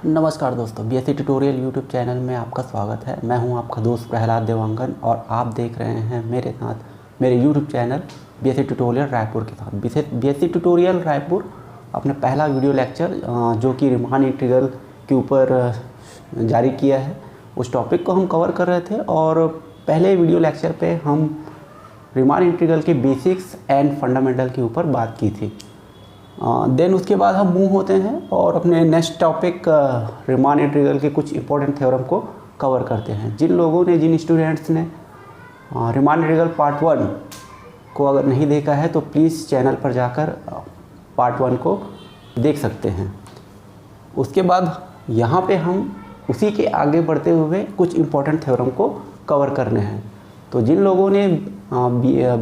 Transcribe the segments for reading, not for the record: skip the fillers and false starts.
नमस्कार दोस्तों, BSc tutorial YouTube channel में आपका स्वागत है। मैं हूं आपका दोस्त प्रहलाद देवांगन और आप देख रहे हैं मेरे साथ मेरे YouTube channel BSc tutorial Raipur के साथ। बीएससी ट्यूटोरियल रायपुर अपना पहला वीडियो लेक्चर जो कि रीमान इंटीग्रल के ऊपर जारी किया है, उस टॉपिक को हम कवर कर रहे थे। और पहले वीडियो लेक्चर पे हम रीमान इंटीग्रल के बेसिक्स एंड फंडामेंटल के ऊपर बात की थी। देन उसके बाद हम मूव होते हैं और अपने नेक्स्ट टॉपिक रीमान इंटीग्रल के कुछ इंपॉर्टेंट थ्योरम को कवर करते हैं। जिन स्टूडेंट्स ने रीमान इंटीग्रल पार्ट 1 को अगर नहीं देखा है तो प्लीज़ चैनल पर जाकर पार्ट 1 को देख सकते हैं। उसके बाद यहाँ पे हम उसी के आगे बढ़ते हुए कुछ इंपॉर्टेंट थ्योरम को कवर करने हैं। तो जिन लोगों ने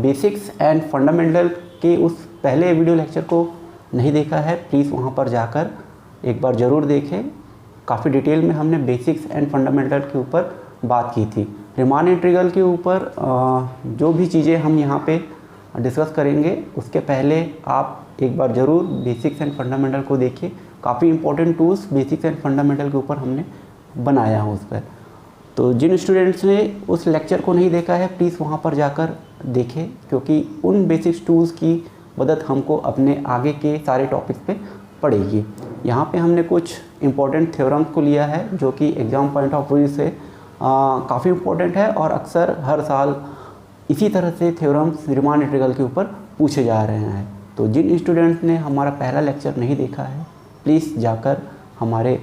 बेसिक्स एंड फंडामेंटल के उस पहले वीडियो लेक्चर को नहीं देखा है, प्लीज़ वहाँ पर जाकर एक बार ज़रूर देखें। काफ़ी डिटेल में हमने बेसिक्स एंड फंडामेंटल के ऊपर बात की थी। रीमान इंटीग्रल के ऊपर जो भी चीज़ें हम यहाँ पे डिस्कस करेंगे उसके पहले आप एक बार ज़रूर बेसिक्स एंड फंडामेंटल को देखिए। काफ़ी important tools basics and fundamental के ऊपर हमने बनाया है उस पर। तो जिन स्टूडेंट्स ने उस लेक्चर को नहीं देखा है, प्लीज़ वहाँ पर जाकर देखें, क्योंकि उन बेसिक्स टूल्स की मदद हमको अपने आगे के सारे टॉपिक्स पे पड़ेगी। यहाँ पे हमने कुछ इम्पोर्टेंट थ्योरम्स को लिया है जो कि एग्ज़ाम पॉइंट ऑफ व्यू से काफ़ी इम्पोर्टेंट है और अक्सर हर साल इसी तरह से थ्योरम्स रीमान इंटीग्रल के ऊपर पूछे जा रहे हैं। तो जिन स्टूडेंट्स ने हमारा पहला लेक्चर नहीं देखा है, प्लीज़ जाकर हमारे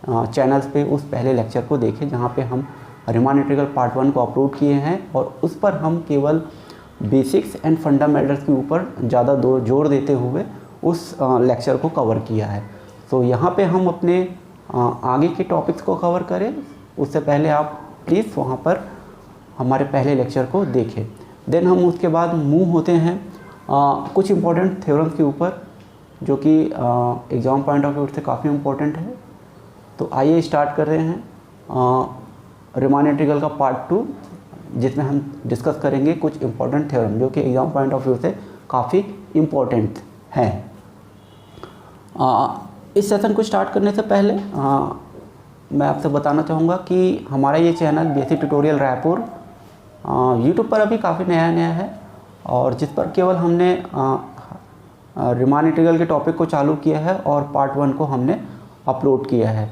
चैनल्स पे उस पहले लेक्चर को देखें जहाँ पे हम रीमान इंटीग्रल पार्ट 1 को अपलोड किए हैं और उस पर हम केवल बेसिक्स एंड फंडामेंटल्स के ऊपर ज़्यादा जोर देते हुए उस लेक्चर को कवर किया है। तो यहाँ पे हम अपने आगे के टॉपिक्स को कवर करें उससे पहले आप प्लीज़ वहाँ पर हमारे पहले लेक्चर को देखें। देन हम उसके बाद मूव होते हैं कुछ इम्पोर्टेंट थ्योरम्स के ऊपर जो कि एग्ज़ाम पॉइंट ऑफ व्यू से काफ़ी इम्पोर्टेंट है। तो आइए स्टार्ट कर रहे हैं रीमान इंटीग्रल का पार्ट 2, जिसमें हम डिस्कस करेंगे कुछ इम्पोर्टेंट थ्योरम जो कि एग्ज़ाम पॉइंट ऑफ व्यू से काफ़ी इम्पोर्टेंट हैं। इस सेशन को स्टार्ट करने से पहले मैं आपसे बताना चाहूँगा कि हमारा ये channel BSc tutorial Raipur YouTube पर अभी काफ़ी नया है और जिस पर केवल हमने रीमान इंटीग्रल के टॉपिक को चालू किया है और पार्ट 1 को हमने अपलोड किया है।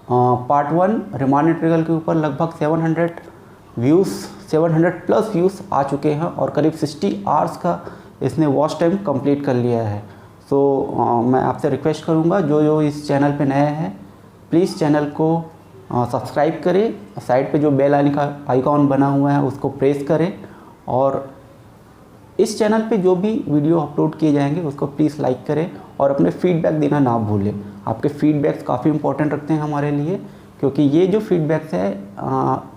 पार्ट 1 रीमान इंटीग्रल के ऊपर लगभग 700 प्लस व्यूज़ आ चुके हैं और करीब 60 आवर्स का इसने वॉच टाइम कंप्लीट कर लिया है। तो मैं आपसे रिक्वेस्ट करूंगा जो इस चैनल पे नए हैं, प्लीज़ चैनल को सब्सक्राइब करें, साइड पे जो बेल आइकॉन बना हुआ है उसको प्रेस करें और इस चैनल पे जो भी वीडियो अपलोड किए जाएंगे उसको प्लीज़ लाइक करें और अपने फीडबैक देना ना भूलें। आपके फीडबैक्स काफ़ी इंपॉर्टेंट रखते हैं हमारे लिए, क्योंकि ये जो फीडबैक्स है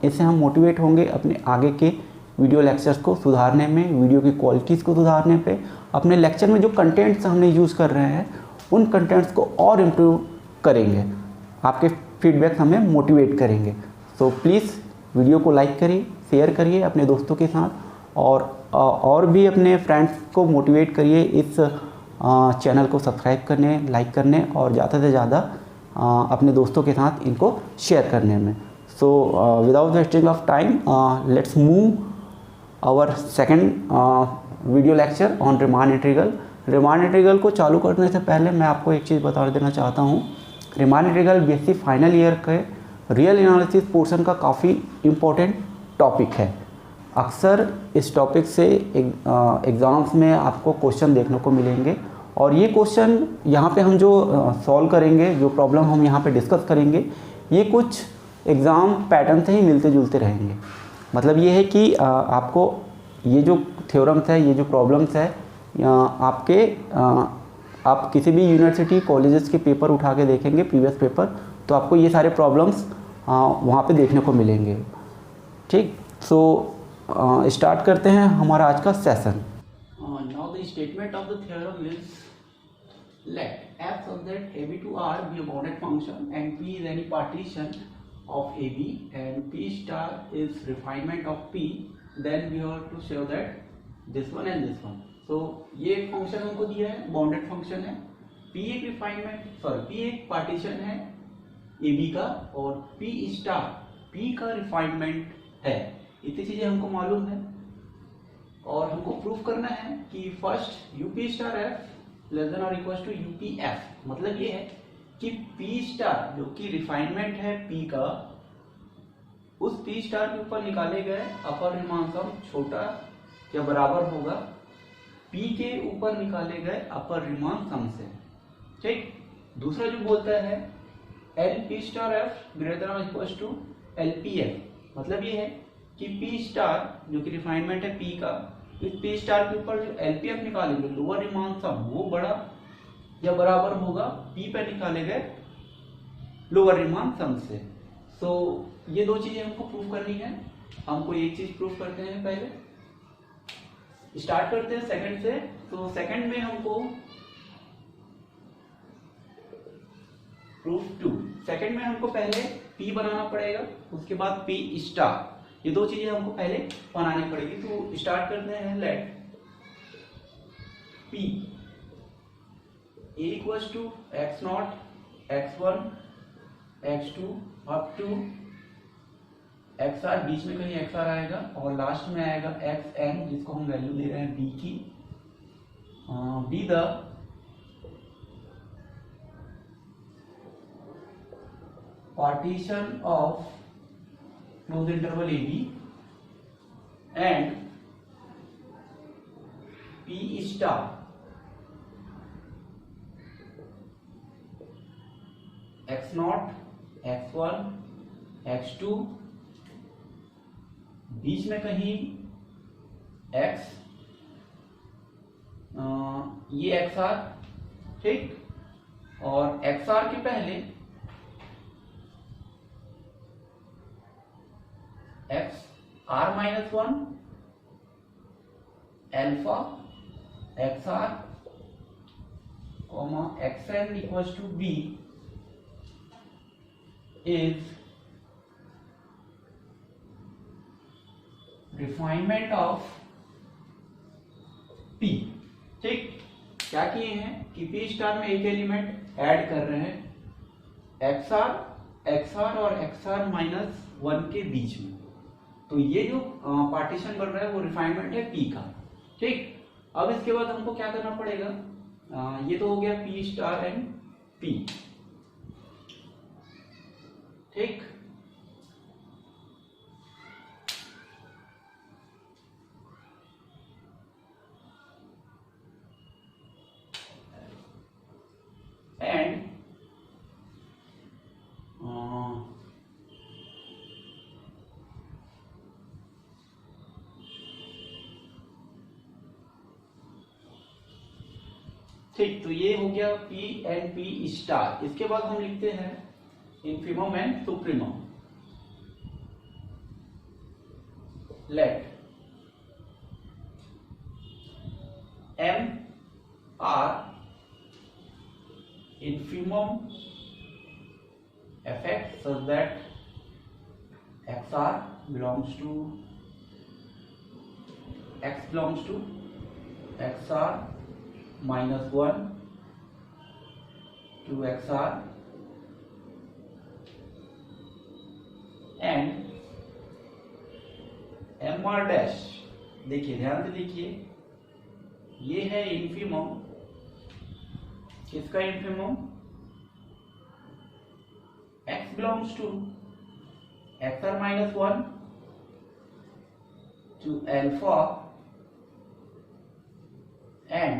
इससे हम मोटिवेट होंगे अपने आगे के वीडियो लेक्चर्स को सुधारने में, वीडियो की क्वालिटीज़ को सुधारने पे, अपने लेक्चर में जो कंटेंट्स हमने यूज़ कर रहे हैं उन कंटेंट्स को और इम्प्रूव करेंगे। आपके फीडबैक्स हमें मोटिवेट करेंगे। सो प्लीज़ वीडियो को लाइक करिए, शेयर करिए अपने दोस्तों के साथ और भी अपने फ्रेंड्स को मोटिवेट करिए इस चैनल को सब्सक्राइब करने, लाइक करने और ज़्यादा से ज़्यादा अपने दोस्तों के साथ इनको शेयर करने में। So without wasting of time let's move our second video lecture on Riemann integral. Riemann integral को चालू करने से पहले मैं आपको एक चीज़ बता देना चाहता हूँ। Riemann integral BSc final year के रियल एनालिसिस पोर्शन का काफ़ी इम्पोर्टेंट टॉपिक है। अक्सर इस टॉपिक से एग्ज़ाम्स में आपको क्वेश्चन देखने को मिलेंगे और ये क्वेश्चन यहाँ पे हम जो सॉल्व करेंगे, जो प्रॉब्लम हम यहाँ पे डिस्कस करेंगे, ये कुछ एग्ज़ाम पैटर्न से ही मिलते जुलते रहेंगे। मतलब ये है कि आपको ये जो थ्योरम्स है, ये जो प्रॉब्लम्स है, आप किसी भी यूनिवर्सिटी कॉलेजेस के पेपर उठा के देखेंगे, प्रीवियस पेपर, तो आपको ये सारे प्रॉब्लम्स वहाँ पे देखने को मिलेंगे। ठीक, सो स्टार्ट करते हैं हमारा आज का session. Now the statement of the theorem is let f such that ab to r be a bounded function and p is any partition of ab and p star is refinement of p, then we have to show that this one and this one. So ये एक function हमको दिया है, bounded function है, p एक refinement, p एक partition है A B का, और पी स्टार पी का रिफाइनमेंट है। इतनी चीजें हमको मालूम है और हमको प्रूफ करना है कि first UP star F less than और इक्वल टू यूपी एफ। मतलब ये है कि पी स्टार जो कि रिफाइनमेंट है पी का, उस पी स्टार के ऊपर निकाले गए अपर रिमांड सम छोटा या बराबर होगा पी के ऊपर निकाले गए अपर रिमांड सम से। ठीक, दूसरा जो बोलता है L P star F greater than और equal to L P F. मतलब ये है कि पी स्टार जो कि रिफाइनमेंट है पी का, इस पी स्टार के ऊपर जो एल पी एफ निकालेंगे लोअर रिमांड सम वो बड़ा या बराबर होगा पी पे निकाले गए लोअर रिमांड सम से। सो ये दो चीजें हमको प्रूव करनी है। हमको एक चीज प्रूव करते हैं, पहले स्टार्ट करते हैं सेकंड से। तो सेकंड में हमको प्रूफ 2, सेकंड में हमको पहले पी बनाना पड़ेगा, उसके बाद पी स्टार, ये दो चीजें हमको पहले बनानी पड़ेगी। तो स्टार्ट करते हैं, let P A equals to X not X one X two up to X R, बीच में कहीं एक्स आर आएगा और लास्ट में आएगा एक्स एन, जिसको हम वैल्यू दे रहे हैं बी की। B the partition of closed interval A B and P star X not X one X two, बीच में कहीं x, ये एक्स आर, ठीक, और एक्स आर के पहले X R minus one alpha X R comma X N equals to B is refinement of P। ठीक, क्या किए हैं कि P स्टार में एक एलिमेंट ऐड कर रहे हैं XR और XR माइनस वन के बीच में। तो ये जो पार्टीशन बन रहा है वो रिफाइनमेंट है P का। ठीक, अब इसके बाद हमको क्या करना पड़ेगा, ये तो हो गया P स्टार एंड P। ठीक, एंड ठीक, तो ये हो गया P एंड P स्टार। इसके बाद हम लिखते हैं infimum and supremum. Let M R infimum effect such that XR belongs to XR minus 1 to XR and MR dash। देखिए, ध्यान से देखिए, ये है इन्फीमम, किसका infimum, x belongs to XR minus 1 to alpha and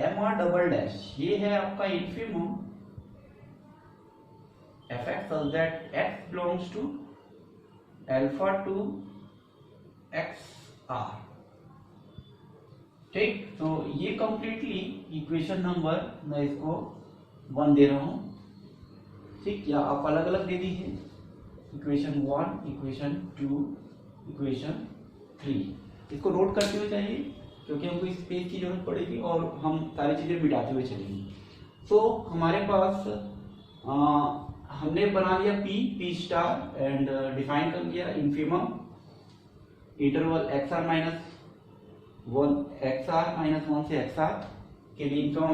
MR double dash, ये है आपका infimum fx such that x belongs to alpha to XR। ठीक, तो ये कंप्लीटली इक्वेशन नंबर मैं इसको 1 दे रहा हूं। ठीक, या आप अलग अलग दे दीजिए, इक्वेशन 1, इक्वेशन 2, इक्वेशन 3। इसको नोट करते हुए चाहिए क्योंकि हमको इस पेज की जरूरत पड़ेगी और हम सारी चीजें मिटाते हुए चलेंगे। तो हमारे पास हमने बना लिया P स्टार एंड डिफाइन कर लिया इन्फीमम इंटरवल XR माइनस 1 से XR के लिए इन्फीमम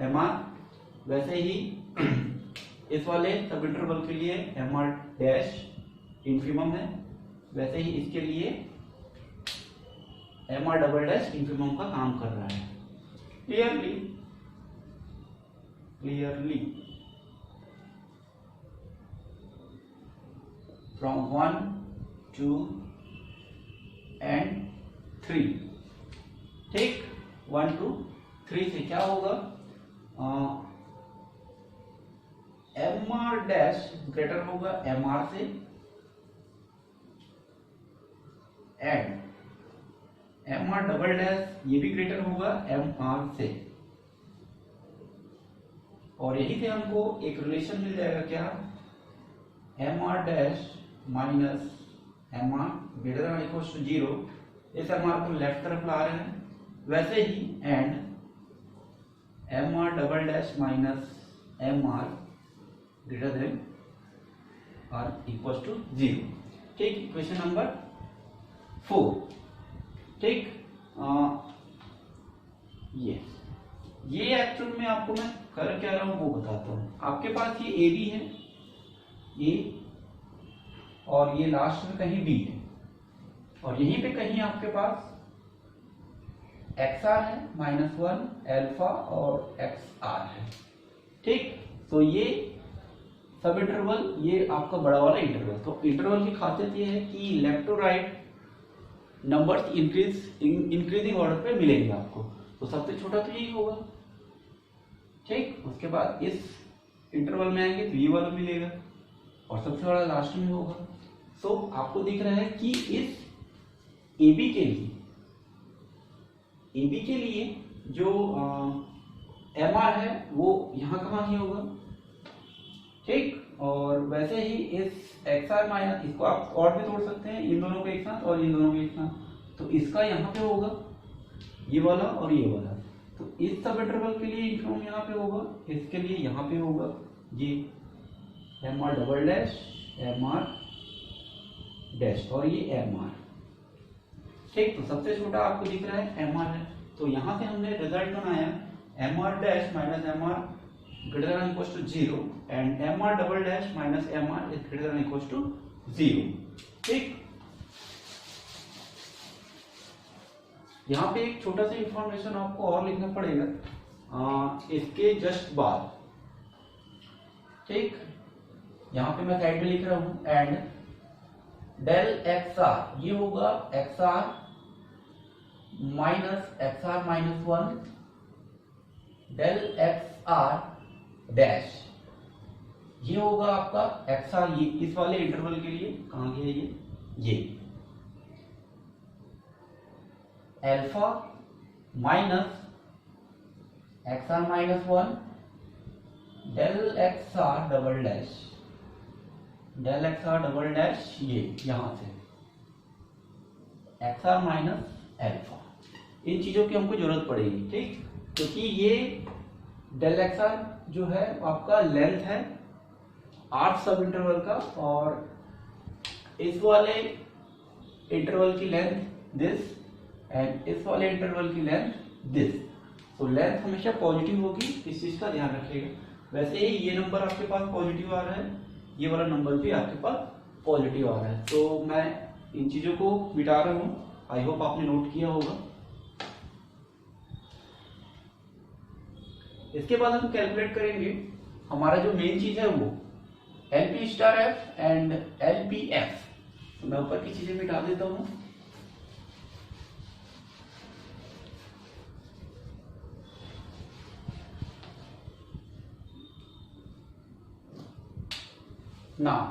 MR। वैसे ही इस वाले सब इंटरवल के लिए एम आर डैश इन्फिमम है, वैसे ही इसके लिए M R double dash infimum का काम कर रहा है। क्लियरली फ्रॉम 1 2 and 3, ठीक। 1 2 3 से क्या होगा, एम आर डैश ग्रेटर होगा एम आर से, and M R double dash ये भी ग्रेटर होगा एम आर से। और यही से हमको एक रिलेशन मिल जाएगा, क्या, M R dash minus M R greater than equal to 0। इस एम आर को लेफ्ट तरफ ला रहे हैं, वैसे ही and M R double dash minus M R greater than और इक्वल टू 0, ठीक। इक्वेशन नंबर 4, ठीक। ये एक्चुअल में आपको मैं कर क्या रहा हूं वो बताता हूं। आपके पास ये ए बी है, ये और ये लास्ट में कहीं बी है, और यहीं पे कहीं आपके पास एक्स आर है -1 अल्फा और एक्स आर है, ठीक। तो ये सब इंटरवल, ये आपका बड़ा वाला इंटरवल। तो इंटरवल की खासियत ये है कि left to right numbers increasing order पे मिलेंगे आपको। तो सबसे छोटा तो यही होगा, ठीक। उसके बाद इस इंटरवल में आएंगे तो ये वाला मिलेगा, और सबसे बड़ा लास्ट में होगा। सो आपको दिख रहा है कि इस AB के लिए जो MR है वो यहाँ कहाँ ही होगा, ठीक। और वैसे ही इस XR माइनस, इसको आप और भी तोड़ सकते हैं, इन दोनों को एक साथ और इन दोनों को एक साथ। तो इसका यहाँ पे होगा ये वाला और ये वाला। तो इस सब इंटरवल के लिए इन्फॉर्म यहाँ पे होगा, इसके लिए यहाँ पे होगा ये MR double dash MR dash और ये MR, ठीक। तो सबसे छोटा आपको दिख रहा है MR है। तो यहाँ से हमने रिजल्ट बनाया MR dash minus MR greater than equal to 0 and MR double dash minus MR is greater than equal to 0, ठीक। यहाँ पे एक छोटा सा इंफॉर्मेशन आपको और लिखना पड़ेगा इसके जस्ट बाद, ठीक। यहाँ पे मैं साइड में लिख रहा हूं एंड डेल एक्स आर, ये होगा X R minus 1 del X R dash, ये होगा आपका एक्स आर, ये इस वाले इंटरवल के लिए कहाँ गया ये alpha minus X R -1 del X R double dash, del X R double dash, ये यहां से एक्स आर माइनस अल्फा। इन चीजों की हमको जरूरत पड़ेगी, ठीक। क्योंकि ये डेल एक्स आर जो है आपका लेंथ है आर्क सब इंटरवल का, और इस वाले इंटरवल की लेंथ दिस एंड इस वाले इंटरवल की लेंथ दिस। तो लेंथ हमेशा पॉजिटिव होगी, इस चीज का ध्यान रखिएगा। वैसे ही ये नंबर आपके पास पॉजिटिव आ रहा है, ये वाला नंबर भी आपके पास पॉजिटिव आ रहा है। तो मैं इन चीजों को मिटा रहा हूं, आई होप आपने नोट किया होगा। इसके बाद हम कैलकुलेट करेंगे हमारा जो मेन चीज है वो LP star F and LPF। तो मैं ऊपर की चीजें मिटा देता हूं। Now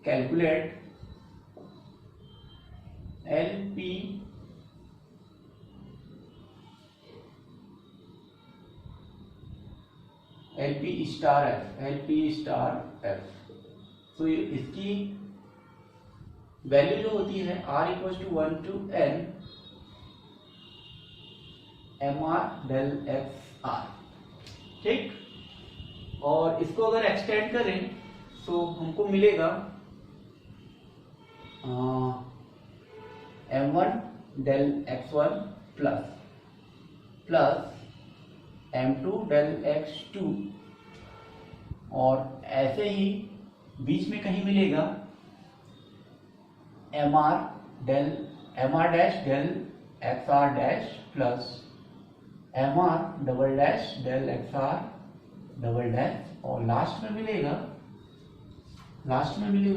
calculate LP star F। तो इसकी वैल्यू जो होती है R = 1 to N MR del XR, ठीक। और इसको अगर एक्सटेंड करें तो हमको मिलेगा M1 del X1 plus M2 del X2 और ऐसे ही बीच में कहीं मिलेगा mr dash del xr dash plus mr double dash del xr double dash, और लास्ट में मिलेगा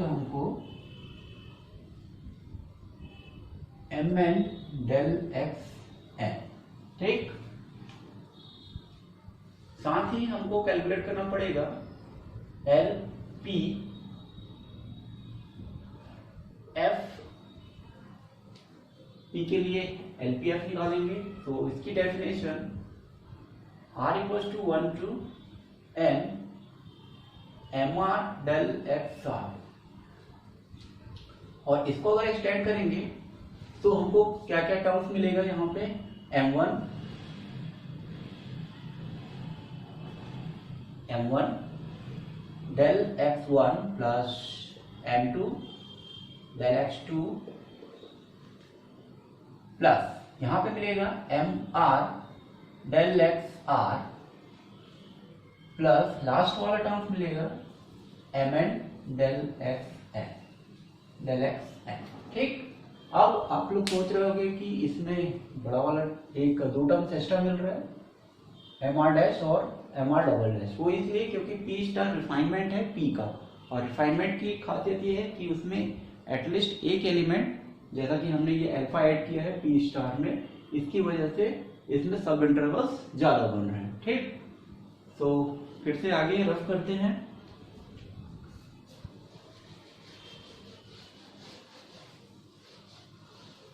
हमको mn डेल xn। ठीक, साथ ही हमको कैलकुलेट करना पड़ेगा LP F, P के लिए LPF निकालेंगे। तो इसकी definition R equals to 1 to n mr del xr, और इसको अगर एक्सटेंड करेंगे तो हमको क्या क्या टर्म्स मिलेगा यहाँ पे, m1 del x1 plus m2 del x2 plus यहाँ पे मिलेगा mr del xr plus last वाला टर्म मिलेगा mn डेल xn। ठीक, अब आप लोग सोच रहे होंगे कि इसमें बड़ा वाला एक दो टर्म्स एक्स्ट्रा मिल रहा है mr डैश और mr डबल डैश। वो इसलिए क्योंकि p स्टार रिफाइनमेंट है p का, और रिफाइनमेंट की खासियत ये है कि उसमें एटलीस्ट एक एलिमेंट, जैसा कि हमने ये अल्फा ऐड किया है p स्टार में, इसकी वजह से इसमें सब इंटरवल्स ज्यादा बन रहे हैं। ठीक, तो फिर से आगे रफ करते हैं।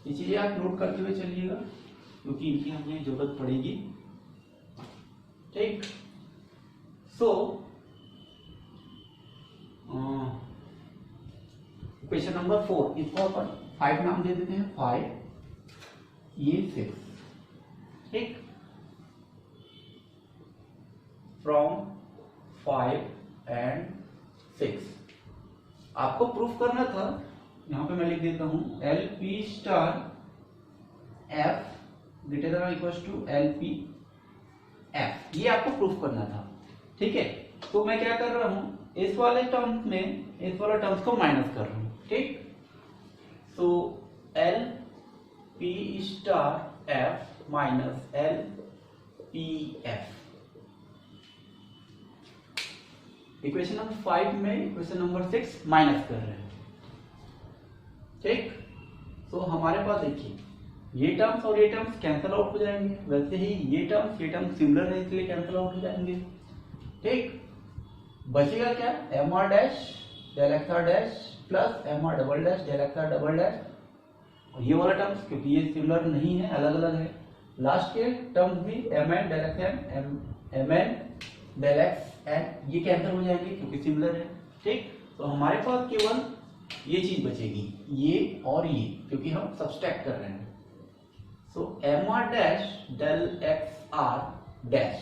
ये चीजें आप नोट करते हुए चलिएगा क्योंकि इनकी हमें जरूरत पड़ेगी। ठीक, सो क्वेश्चन नंबर 4, इसको अपन 5 नाम दे देते हैं, 5 ये 6। ठीक, फ्रॉम 5 and 6 आपको प्रूफ करना था। यहां पे मैं लिख देता हूं LP star F greater than equals to LP F, ये आपको प्रूफ करना था। ठीक है, तो मैं क्या कर रहा हूं, इस वाले टर्म्स में इस वाले टर्म्स को माइनस कर रहा हूं। ठीक, सो LP star F minus LPF, equation number 5 में इक्वेशन नंबर 6 माइनस कर रहे हैं। ठीक, तो हमारे पास देखिए ये टर्म्स और ये टर्म्स कैंसिल आउट हो जाएंगे, वैसे ही ये टर्म्स सिमिलर है इसलिए कैंसिल आउट हो जाएंगे। ठीक, बचेगा क्या, mr dash del xr dash plus mr double dash del xr double dash, और ये वाला टर्म्स क्योंकि ये सिमिलर नहीं है, अलग अलग है, लास्ट के टर्म्स भी mn del xn mn del xn ये कैंसिल हो जाएंगे क्योंकि सिमिलर है। ठीक, तो हमारे पास केवल ये चीज बचेगी, ये और ये, क्योंकि हम सब्सट्रैक्ट कर रहे हैं। So mr dash del xr dash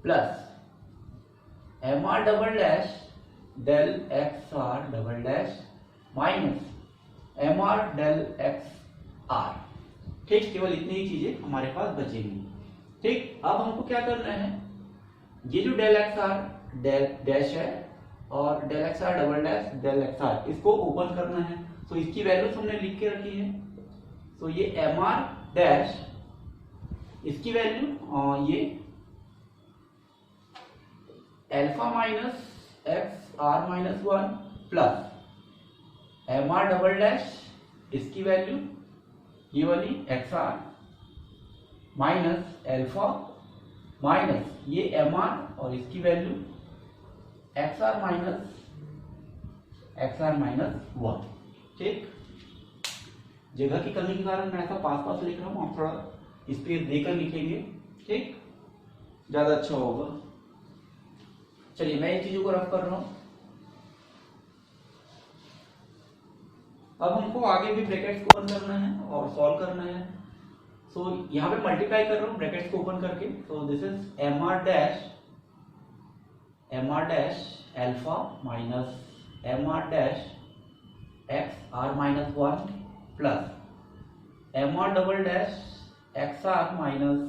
plus mr double dash del xr double dash minus mr del xr। ठीक, केवल इतनी ही चीजें हमारे पास बचेंगी। ठीक, अब हमको क्या करना है, ये जो डेल xr डैश है और del xr double dash del xr, इसको ओपन करना है। तो इसकी वैल्यूज हमने लिख के रखी है। तो ये mr डैश, इसकी वैल्यू ये alpha minus xr minus 1 plus mr double dash, इसकी वैल्यू ये वाली xr माइनस अल्फा माइनस ये mr और इसकी वैल्यू xr माइनस 1। ठीक, जगह की कमी के कारण मैं ऐसा पास पास लिख रहा हूँ, आप थोड़ा स्पेस देकर लिखेंगे। ठीक, ज्यादा अच्छा होगा। चलिए मैं इन चीजों को रफ कर रहा हूँ। अब हमको आगे भी ब्रैकेट्स को ओपन करना है और सॉल्व करना है। सो यहाँ पे मल्टीप्लाई कर रहा हूँ ब्रैकेट्स को ओपन करके। So this is mr dash alpha minus mr dash xr minus 1 plus mr double dash xr minus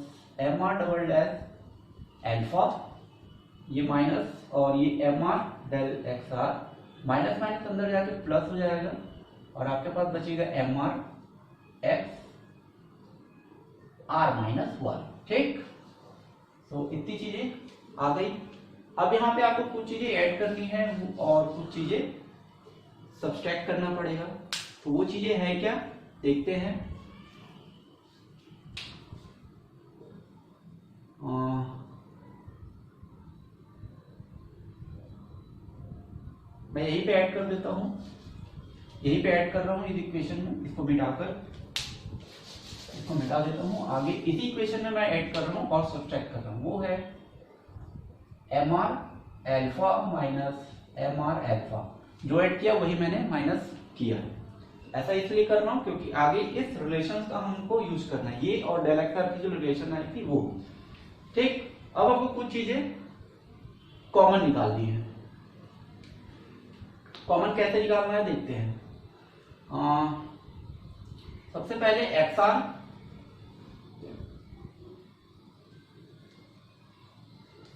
mr double dash alpha ये माइनस और ये M R del X R, minus minus अंदर जाके plus हो जाएगा और आपके पास बचेगा M R X R minus one. ठीक, तो इतनी चीजें आ गई। अब यहाँ पे आपको कुछ चीजें ऐड करनी है और कुछ चीजें सब्सट्रैक्ट करना पड़ेगा। तो वो चीजें हैं क्या, देखते हैं। मैं यहीं पे ऐड कर देता हूं, यहीं पे ऐड कर रहा हूं इस इक्वेशन में, इसको मिटाकर इसको मिटा देता हूं। आगे इसी इक्वेशन में मैं ऐड कर रहा हूं और सब्सट्रैक्ट कर रहा हूं, वो है M R alpha minus M R alpha. जो ऐड किया वही मैंने माइनस किया। ऐसा इसलिए कर रहा हूं क्योंकि आगे इस रिलेशन का हमको यूज करना है, ये और डेल एक्स आर की जो रिलेशन आई थी वो। ठीक, अब आपको कुछ चीजें कॉमन निकालनी है। कॉमन कैसे निकालना है देखते हैं। सबसे पहले एक्स आर,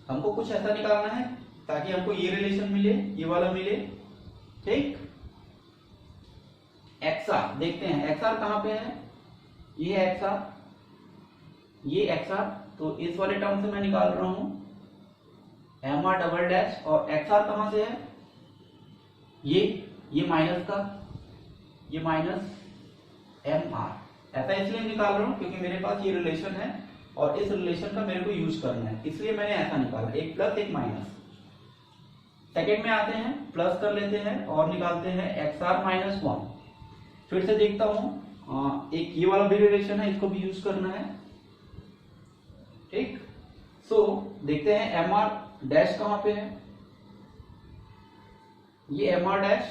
हमको कुछ ऐसा निकालना है ताकि हमको ये रिलेशन मिले, ये वाला मिले। ठीक, एक्स आर देखते हैं, एक्स आर कहां पे है, ये है एक्स आर, ये एक्स आर। तो इस वाले टर्म से मैं निकाल रहा हूं एम आर डबल डैश, और एक्स आर कहां से है, ये माइनस का, ये माइनस एम आर। ऐसा इसलिए निकाल रहा हूं क्योंकि मेरे पास ये रिलेशन है और इस रिलेशन का मेरे को यूज करना है, इसलिए मैंने ऐसा निकाला, एक प्लस एक माइनस। सेकेंड में आते हैं, प्लस कर लेते हैं और निकालते हैं एक्स आर माइनस वन। फिर से देखता हूं, एक ये वाला भी रिलेशन है, इसको भी यूज करना है। ठीक, सो देखते हैं एम आर डैश कहां पे है, ये एम आर डैश,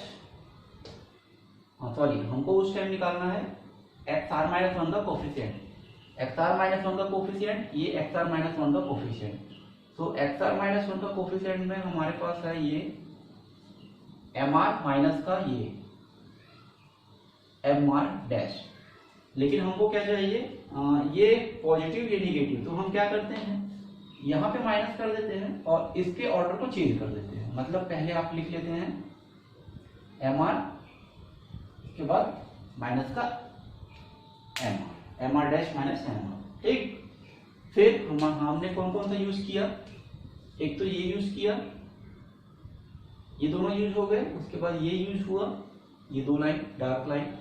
सॉरी हमको उस टाइम निकालना है एक्स आर माइनस वन का coefficient, X R minus one का कोफिशिएंट, ये एक्स आर माइनस वन का coefficient. So X R minus one का कोफिशिएंट में हमारे पास है ये एम आर माइनस का ये एम आर डैश। लेकिन हमको क्या चाहिए, ये पॉजिटिव ये निगेटिव, तो हम क्या करते हैं यहाँ पे माइनस कर देते हैं और इसके ऑर्डर को चेंज कर देते हैं। मतलब पहले आप लिख लेते हैं एम आर, के बाद माइनस का M R dash minus M R. ठीक, फिर हमने कौन कौन सा यूज किया, एक तो ये यूज किया, ये दोनों यूज हो गए, उसके बाद ये यूज हुआ, ये दो लाइन डार्क लाइन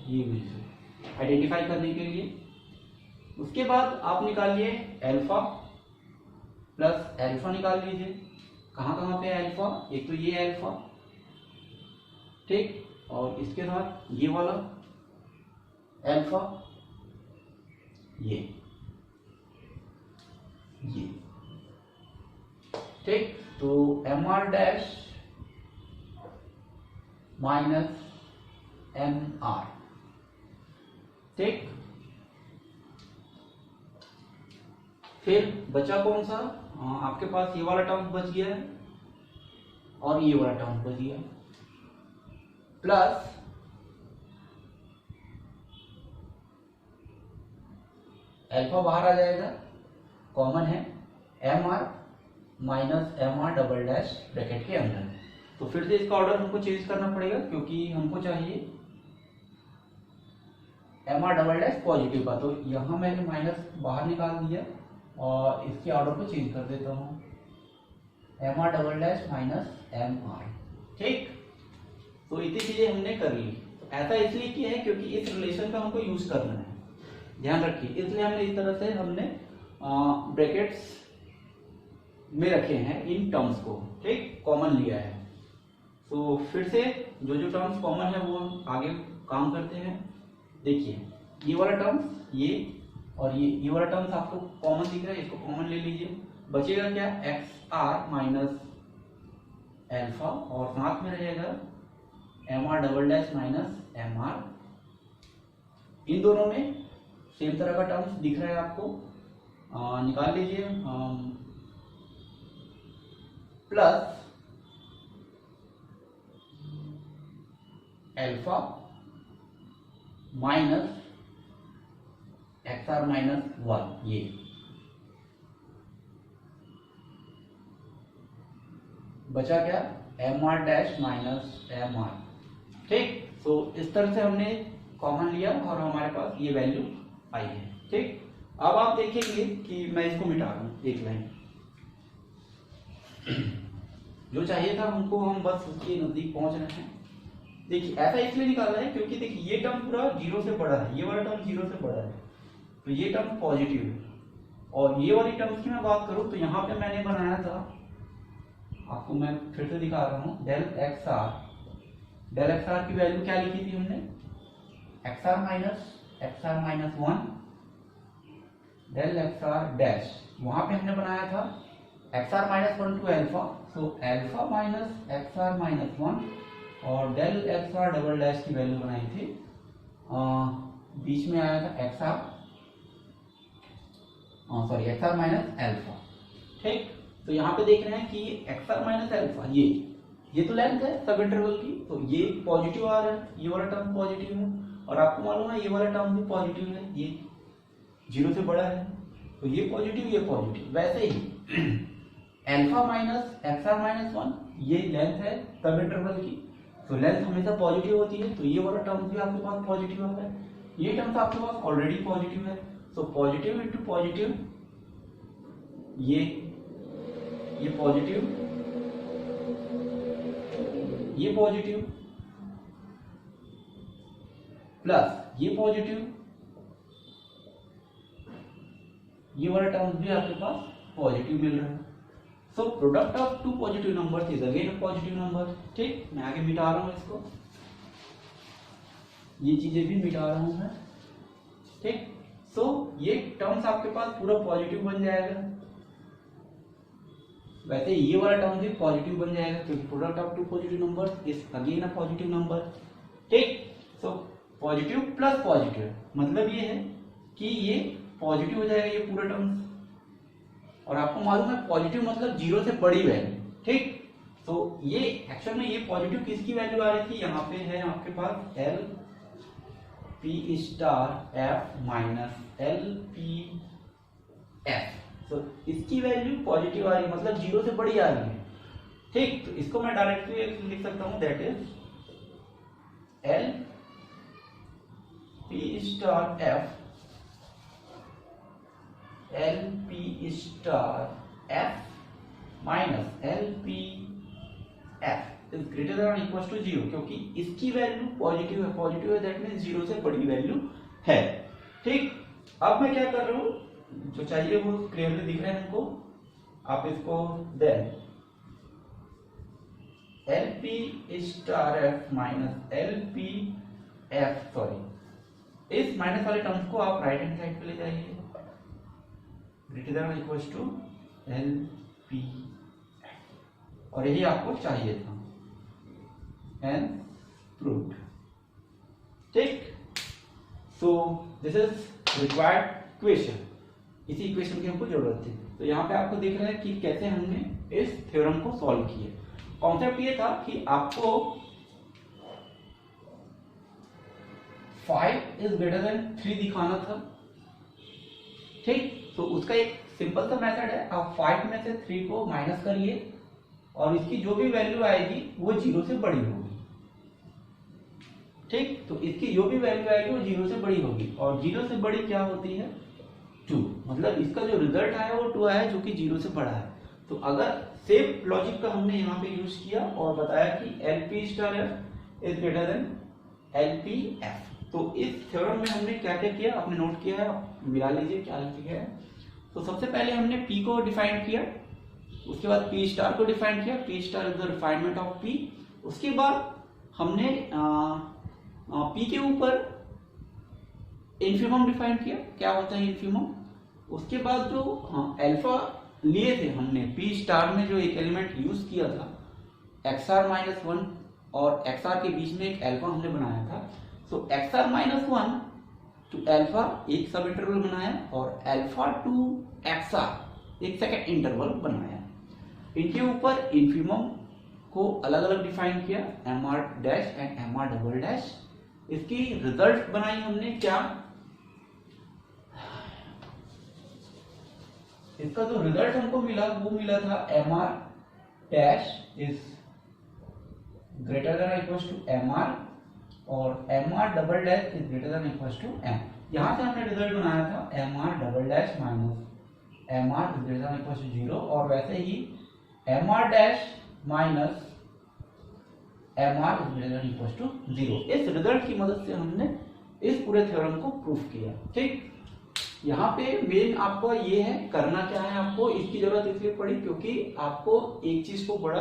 ये यूज हुआ आइडेंटिफाई करने के लिए। उसके बाद आप निकालिए अल्फा प्लस अल्फा निकाल लीजिए, कहाँ कहाँ पे अल्फा, एक तो ये अल्फा, ठीक, और इसके साथ ये वाला अल्फा, ये ठीक। तो M R dash minus M R, ठीक। फिर बचा कौन सा, आपके पास ये वाला टर्म बच गया है और ये वाला टर्म बच गया, प्लस अल्फा बाहर आ जाएगा, कॉमन है M R minus M R double dash bracket के अंदर। तो फिर से इसका ऑर्डर हमको चेंज करना पड़ेगा क्योंकि हमको चाहिए M R double dash positive का, तो यहां मैंने माइनस बाहर निकाल दिया और इसके ऑर्डर को चेंज कर देता हूं M R double dash minus M R, ठीक। तो इतनी चीजें हमने कर ली। तो ऐसा इसलिए किया है क्योंकि इस रिलेशन का हमको यूज करना है, ध्यान रखिए, इसलिए हमने इस तरह से हमने ब्रैकेट्स में रखे हैं इन टर्म्स को, ठीक, कॉमन लिया है। तो फिर से जो जो टर्म्स कॉमन है वो आगे काम करते हैं। देखिए ये वाला टर्म्स, ये और ये वाला टर्म्स आपको कॉमन दिख रहा है, इसको कॉमन ले लीजिए। बचेगा क्या, एक्स आर माइनस एल्फा और साथ में रहेगा M R double dash minus M R. इन दोनों में सेम तरह का टर्म्स दिख रहा है आपको, निकाल लीजिए, plus alpha minus X R minus one, ये बचा क्या, M R dash minus M R. ठीक, तो इस तरह से हमने कॉमन लिया और हमारे पास ये वैल्यू आई है। ठीक, अब आप देखेंगे कि मैं इसको मिटा दूं एक लाइन, जो चाहिए था हमको, हम बस उसके नजदीक पहुंच रहे हैं। देखिए ऐसा इसलिए निकाल रहे हैं क्योंकि देखिए ये टर्म पूरा जीरो से बड़ा है, ये वाला टर्म जीरो से बड़ा है, तो ये टर्म पॉजिटिव है। और ये वाली टर्म्स की मैं बात करूं तो यहाँ पे मैंने बनाया था, आपको मैं फिर से दिखा रहा हूँ, डेल एक्स आर की वैल्यू क्या लिखी थी हमने, X R minus 1 del X R dash. वहां पे हमने बनाया था X R minus 1 to alpha, so alpha minus X R minus 1, और del X R double dash की वैल्यू बनाई थी, बीच में आया था एक्स आर माइनस एल्फा। ठीक, तो यहाँ पे देख रहे हैं कि एक्स आर माइनस एल्फा, ये तो लेंथ है सब इंटरवल की, तो ये पॉजिटिव आ रहा है, ये वाला टर्म पॉजिटिव है, और आपको मालूम है ये वाला टर्म भी पॉजिटिव है, ये जीरो से बड़ा है, तो ये पॉजिटिव। वैसे ही alpha minus X R minus 1 ये लेंथ है सब इंटरवल की, तो लेंथ हमेशा पॉजिटिव होती है, तो ये वाला टर्म भी आपके पास पॉजिटिव आ रहा है, ये टर्म तो आपके पास ऑलरेडी पॉजिटिव है, सो पॉजिटिव इंटू पॉजिटिव, ये पॉजिटिव, ये पॉजिटिव प्लस ये पॉजिटिव, ये वाला टर्म भी आपके पास पॉजिटिव मिल रहा है। So product of two positive numbers is again a positive number. ठीक, मैं आगे मिटा रहा हूं इसको, ये चीजें भी मिटा रहा हूं मैं। ठीक, सो ये टर्म्स आपके पास पूरा पॉजिटिव बन जाएगा, वैसे ये वाला टर्म भी पॉजिटिव बन जाएगा क्योंकि product of two positive numbers is again a positive number. ठीक, सो पॉजिटिव प्लस पॉजिटिव मतलब ये है कि ये पॉजिटिव हो जाएगा ये पूरा टर्म, और आपको मालूम है पॉजिटिव मतलब जीरो से बड़ी वैल्यू। ठीक, तो ये एक्चुअल में ये पॉजिटिव किसकी वैल्यू आ रही थी, यहाँ पे है आपके पास L P star F minus L P F, तो इसकी वैल्यू पॉजिटिव आ रही है मतलब जीरो से बड़ी आ रही है। ठीक, तो इसको मैं डायरेक्टली लिख सकता हूं, that is L P star F L P star F minus L P F is greater than equal to zero, क्योंकि इसकी वैल्यू पॉजिटिव है, दैट मीन्स जीरो से बड़ी वैल्यू है। ठीक, अब मैं क्या कर रहा हूं, जो चाहिए वो क्लियरली दिख रहा है हमको, आप इसको then L P star F minus L P F, sorry इस माइनस वाले टर्म्स को आप राइट हैंड साइड पे ले जाइए, greater than equal to L P, और यही आपको चाहिए था, एंड प्रूव्ड। ठीक, so this is required equation, इसी इक्वेशन की हमको जरूरत थी। तो यहाँ पे आपको दिख रहा है कि कैसे हमने इस थ्योरम को सॉल्व किया। कॉन्सेप्ट ये था कि आपको 5 इज ग्रेटर देन 3 दिखाना था। ठीक, तो उसका एक सिंपल सा मेथड है, आप 5 में से 3 को माइनस करिए और इसकी जो भी वैल्यू आएगी वो जीरो से बड़ी होगी। ठीक, तो इसकी जो भी वैल्यू आएगी वो जीरो से बड़ी होगी, और जीरो से बड़ी क्या होती है, 2, मतलब इसका जो रिजल्ट आया वो 2 आया जो कि जीरो से बड़ा है। तो अगर सेम लॉजिक का हमने यहाँ पे यूज किया और बताया कि L P star F is greater then L P F, तो इस थ्योरम में हमने क्या क्या किया आपने नोट किया है, मिला लीजिए क्या लिखा है। तो सबसे पहले हमने पी को डिफाइन किया, उसके बाद पी स्टार को डिफाइन किया, P star is the refinement of P. उसके बाद हमने पी के ऊपर इन्फिमम डिफाइन किया, क्या होता है इन्फिमम। उसके बाद जो अल्फा लिए थे हमने पी स्टार में, जो एक एलिमेंट यूज किया था एक्स आर माइनस 1 और एक्स आर के बीच में एक अल्फा हमने बनाया था। So X R minus 1 to alpha एक सब इंटरवल बनाया और अल्फा टू एक्स आर एक सेकेंड इंटरवल बनाया। इनके ऊपर इन्फिमम को अलग अलग डिफाइन किया, M R dash and M R double dash. इसकी रिजल्ट बनाई हमने क्या, इसका जो रिजल्ट हमको मिला वो मिला था M R dash is greater than equal to M R और M R double dash is greater than equal to M. यहाँ से हमने रिजल्ट बनाया था M R double dash minus M R is greater than equal to 0 और वैसे ही M R dash minus M R is greater than equal to 0। इस result की मदद से हमने इस पूरे थ्योरम को प्रूफ किया। ठीक, यहाँ पे मेन आपको ये है करना क्या है, आपको इसकी जरूरत इसलिए पड़ी क्योंकि आपको एक चीज को बड़ा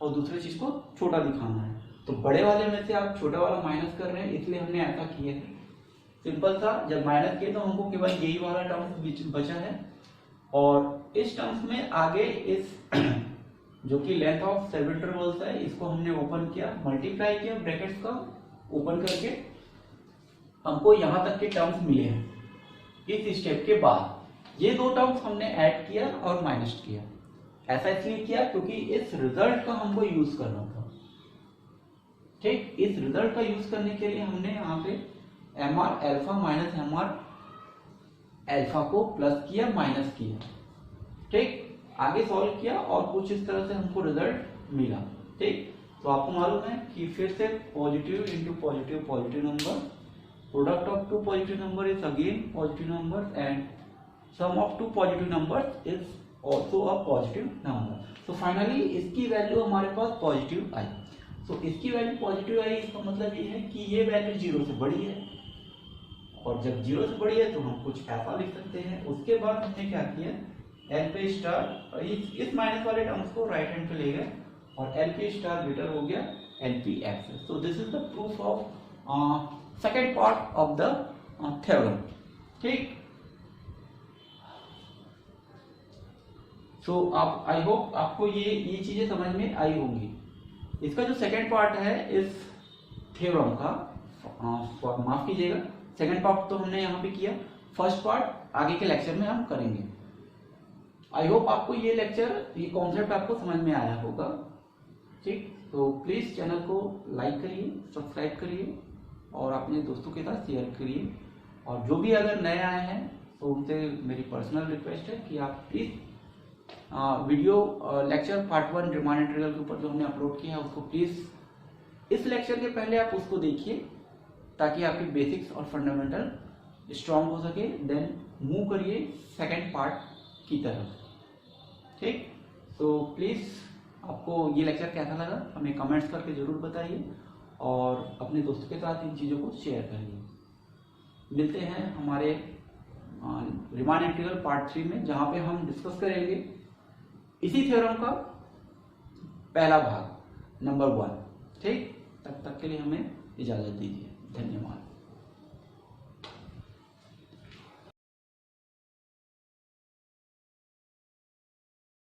और दूसरी चीज को छोटा दिखाना है। तो बड़े वाले में से आप छोटा वाला माइनस कर रहे हैं, इसलिए हमने ऐसा किया है। सिंपल सा, जब माइनस किए तो हमको केवल यही वाला टर्म बचा है और इस टर्म्स में आगे इस जो कि लेंथ ऑफ सेवन बोल्स है इसको हमने ओपन किया, मल्टीप्लाई किया ब्रैकेट्स का ओपन करके, हमको यहाँ तक के टर्म्स मिले हैं। इस स्टेप के बाद ये दो टर्म्स हमने ऐड किया और माइनस किया। ऐसा इसलिए किया क्योंकि इस रिजल्ट का हमको यूज करना था। ठीक, इस रिजल्ट का यूज करने के लिए हमने यहाँ पे M R alpha minus M R alpha को प्लस किया माइनस किया। ठीक, आगे सॉल्व किया और कुछ इस तरह से हमको रिजल्ट मिला। ठीक, तो आपको मालूम है कि फिर से positive into positive positive number, product of two positive number is again positive number and sum of two positive numbers is also a positive number. So finally इसकी वैल्यू हमारे पास पॉजिटिव आई। सो इसकी वैल्यू पॉजिटिव आई, इसका मतलब ये है कि ये वैल्यू 0 से बड़ी है और जब 0 से बड़ी है तो हम कुछ ऐसा लिख सकते हैं। उसके बाद हमने क्या किया, एल पे स्टार इस माइनस वाले टर्म्स को राइट हैंड पे ले गए और एल पे स्टार ग्रेटर हो गया L P x. So this is the proof of second part of the theorem. ठीक, सो आप आई होप आपको ये चीजें समझ में आई होंगी। इसका जो सेकेंड पार्ट है इस थ्योरम का, माफ कीजिएगा, सेकेंड पार्ट तो हमने यहाँ पे किया, फर्स्ट पार्ट आगे के लेक्चर में हम करेंगे। आई होप आपको ये लेक्चर, ये कॉन्सेप्ट आपको समझ में आया होगा। ठीक, तो प्लीज चैनल को लाइक करिए, सब्सक्राइब करिए और अपने दोस्तों के साथ शेयर करिए। और जो भी अगर नए आए हैं तो उनसे मेरी पर्सनल रिक्वेस्ट है कि आप please video lecture part 1 Riemann integral के ऊपर जो हमने अपलोड किया है उसको प्लीज इस लेक्चर के पहले आप उसको देखिए ताकि आपकी बेसिक्स और फंडामेंटल स्ट्रांग हो सके। देन मूव करिए सेकेंड पार्ट की तरफ। ठीक, तो प्लीज आपको ये लेक्चर कैसा लगा हमें कमेंट्स करके जरूर बताइए और अपने दोस्तों के साथ इन चीज़ों को शेयर करिए। मिलते हैं हमारे रिमान इंटीग्रल पार्ट 3 में, जहाँ पे हम डिस्कस करेंगे इसी थ्योरम का पहला भाग नंबर 1। ठीक, तब तक के लिए हमें इजाज़त दीजिए। धन्यवाद।